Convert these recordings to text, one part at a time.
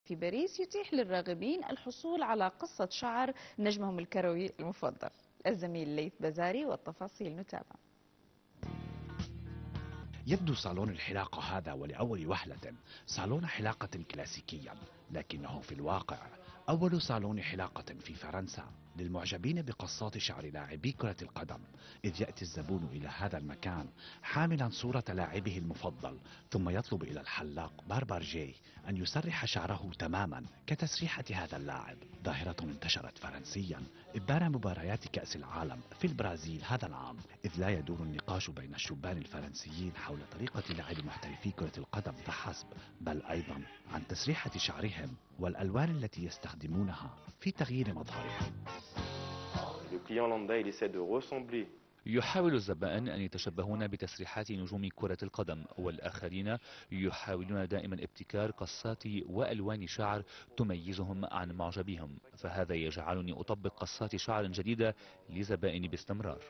في باريس يتيح للراغبين الحصول على قصة شعر نجمهم الكروي المفضل. الزميل ليث بزاري والتفاصيل نتابع. يبدو صالون الحلاقة هذا ولأول وهلة صالون حلاقة كلاسيكيا، لكنه في الواقع أول صالون حلاقة في فرنسا للمعجبين بقصات شعر لاعبي كرة القدم، إذ يأتي الزبون إلى هذا المكان حاملا صورة لاعبه المفضل، ثم يطلب إلى الحلاق باربرجي أن يسرح شعره تماما كتسريحة هذا اللاعب، ظاهرة انتشرت فرنسيا إبان مباريات كأس العالم في البرازيل هذا العام، إذ لا يدور النقاش بين الشبان الفرنسيين حول طريقة لعب محترفي كرة القدم فحسب، بل أيضا عن تسريحة شعرهم والألوان التي يستخدمونها في تغيير مظهرهم. يحاول الزبائن أن يتشبهون بتسريحات نجوم كرة القدم، والآخرين يحاولون دائما ابتكار قصات وألوان شعر تميزهم عن معجبيهم، فهذا يجعلني أطبق قصات شعر جديدة لزبائني باستمرار.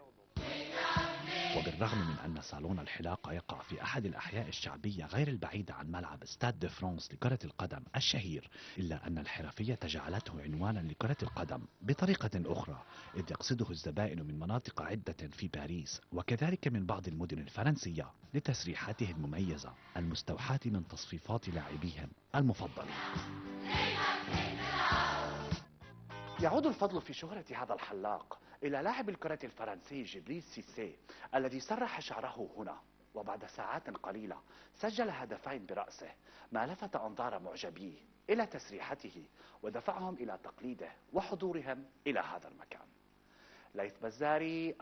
وبالرغم من أن صالون الحلاقة يقع في أحد الأحياء الشعبية غير البعيدة عن ملعب ستاد دي فرانس لكرة القدم الشهير، إلا أن الحرفية جعلته عنوانا لكرة القدم بطريقة أخرى، إذ يقصده الزبائن من مناطق عدة في باريس وكذلك من بعض المدن الفرنسية لتسريحاته المميزة المستوحاة من تصفيفات لاعبيهم المفضلين. يعود الفضل في شهرة هذا الحلاق إلى لاعب الكرة الفرنسي جبريل سيسي الذي سرح شعره هنا، وبعد ساعات قليلة سجل هدفين برأسه، ما لفت أنظار معجبيه إلى تسريحته ودفعهم إلى تقليده وحضورهم إلى هذا المكان. ليث بزاري